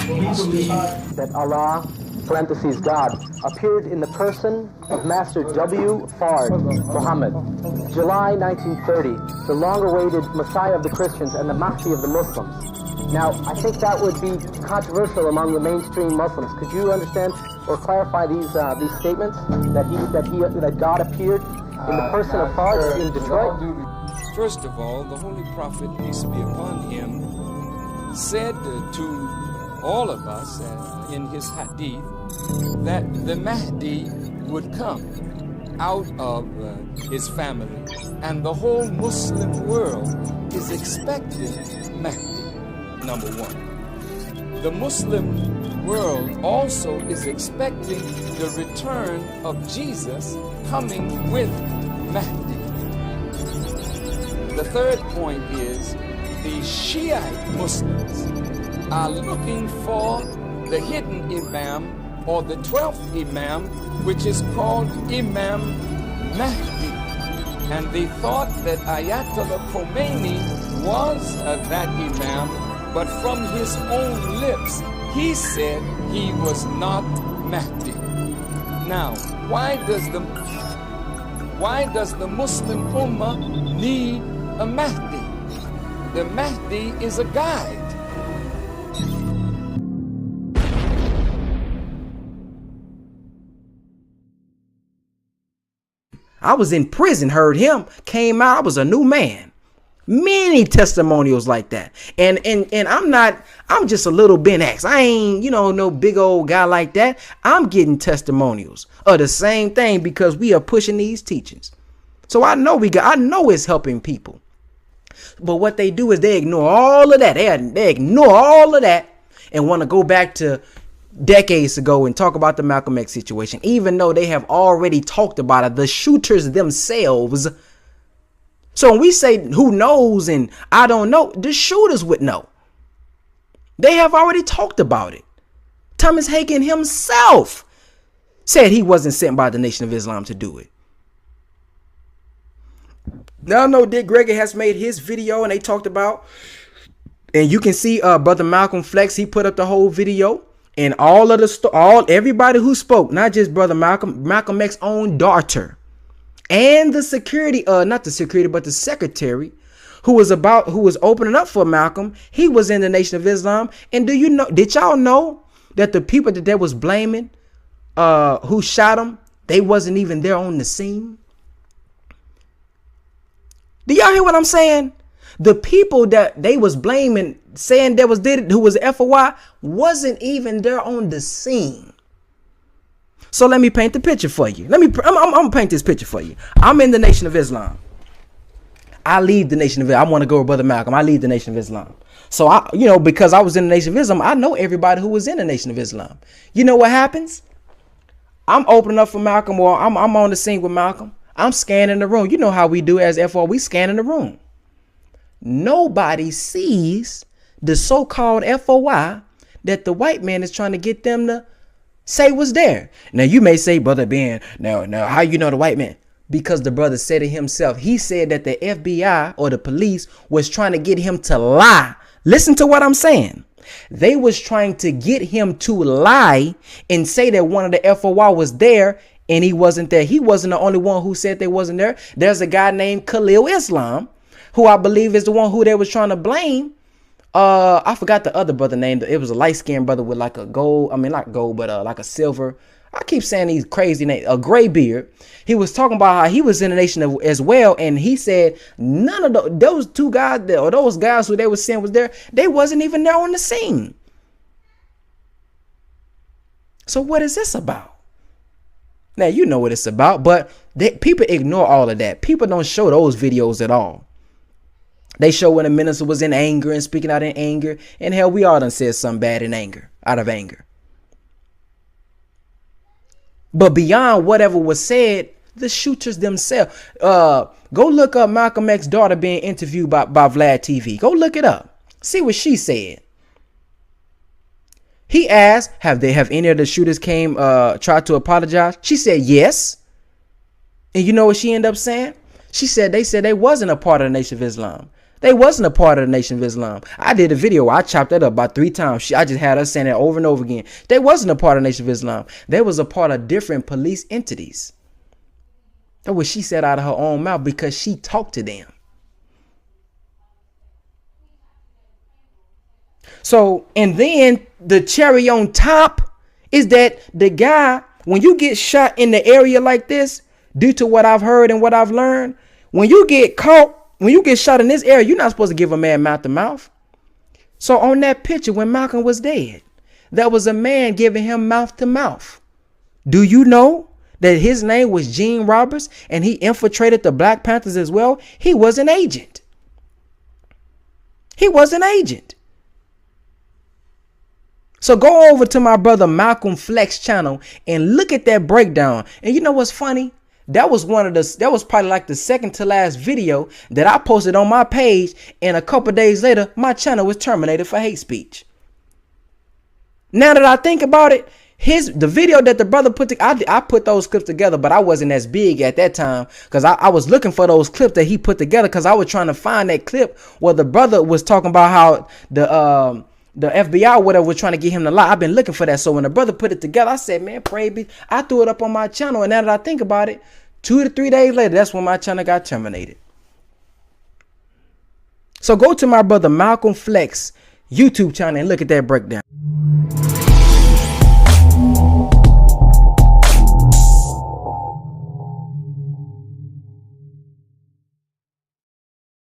that Allah, parentheses God, appeared in the person of Master W. Fard Muhammad, July 1930, the long-awaited Messiah of the Christians and the Mahdi of the Muslims. Now, I think that would be controversial among the mainstream Muslims. Could you understand or clarify these statements that God appeared in the person of Fard in Detroit? First of all, the Holy Prophet, peace be upon him, said to all of us in his hadith that the Mahdi would come out of his family, and the whole Muslim world is expecting Mahdi. Number one. The Muslim world also is expecting the return of Jesus coming with Mahdi. The third point is the Shiite Muslims are looking for the hidden Imam or the 12th Imam, which is called Imam Mahdi. And they thought that Ayatollah Khomeini was that Imam, but from his own lips, he said he was not Mahdi. Now, why does the Muslim Ummah need a Mahdi? The Mahdi is a guide. I was in prison, heard him, came out, I was a new man. Many testimonials like that. And I'm just a little Ben X. I ain't, no big old guy like that. I'm getting testimonials of the same thing because we are pushing these teachings. So I know it's helping people. But what they do is they ignore all of that. They ignore all of that and want to go back to decades ago and talk about the Malcolm X situation, even though they have already talked about it, the shooters themselves. So when we say who knows and I don't know, the shooters would know. They have already talked about it. Thomas Hagen himself said he wasn't sent by the Nation of Islam to do it. Now I know Dick Gregory has made his video and they talked about, and you can see Brother Malcolm Flex, he put up the whole video. And everybody who spoke, not just Brother Malcolm X's own daughter, and the security, not the security, but the secretary, who was opening up for Malcolm, he was in the Nation of Islam. And did y'all know that the people that they was blaming, who shot him, they wasn't even there on the scene? Do y'all hear what I'm saying? The people that they was blaming, saying that who was FOI, wasn't even there on the scene. So let me paint the picture for you. I'm gonna paint this picture for you. I'm in the Nation of Islam. I lead the Nation of Islam. I want to go with Brother Malcolm. I lead the Nation of Islam. So because I was in the Nation of Islam, I know everybody who was in the Nation of Islam. You know what happens? I'm opening up for Malcolm, or I'm on the scene with Malcolm. I'm scanning the room. You know how we do as FO. We scanning the room. Nobody sees the so-called FOI that the white man is trying to get them to say was there. Now you may say, Brother Ben, now how you know the white man? Because the brother said it himself. He said that the FBI or the police was trying to get him to lie. Listen to what I'm saying. They was trying to get him to lie and say that one of the FOI was there and he wasn't there. He wasn't the only one who said they wasn't there. There's a guy named Khalil Islam, who I believe is the one who they was trying to blame. I forgot the other brother name. It was a light-skinned brother with like a gold, not gold, but like a silver. I keep saying these crazy names, a gray beard. He was talking about how he was in the nation as well. And he said none of those two guys there, or those guys who they were saying was there, they wasn't even there on the scene. So what is this about? Now, you know what it's about, but people ignore all of that. People don't show those videos at all. They show when the minister was in anger and speaking out in anger. And hell, we all done said something bad in anger, out of anger. But beyond whatever was said, the shooters themselves. Go look up Malcolm X's daughter being interviewed by Vlad TV. Go look it up. See what she said. He asked, have any of the shooters tried to apologize? She said yes. And you know what she ended up saying? She said they wasn't a part of the Nation of Islam. They wasn't a part of the Nation of Islam. I did a video where I chopped that up about 3 times. I just had her saying that over and over again. They wasn't a part of the Nation of Islam. They was a part of different police entities. That's what she said out of her own mouth because she talked to them. So, and then the cherry on top is that the guy, when you get shot in the area like this, due to what I've heard and what I've learned, when you get caught, when you get shot in this area, you're not supposed to give a man mouth to mouth. So on that picture, when Malcolm was dead, there was a man giving him mouth to mouth. Do you know that his name was Gene Roberts and he infiltrated the Black Panthers as well? He was an agent. He was an agent. So go over to my brother Malcolm Flex channel and look at that breakdown. And you know what's funny? That was probably like the second to last video that I posted on my page. And a couple days later, my channel was terminated for hate speech. Now that I think about it, the video that the brother put together, I put those clips together, but I wasn't as big at that time because I was looking for those clips that he put together because I was trying to find that clip where the brother was talking about how the FBI or whatever was trying to get him to lie. I've been looking for that. So when the brother put it together, I said, man, pray be. I threw it up on my channel. And now that I think about it, 2 to 3 days later, that's when my channel got terminated. So go to my brother Malcolm Flex YouTube channel and look at that breakdown.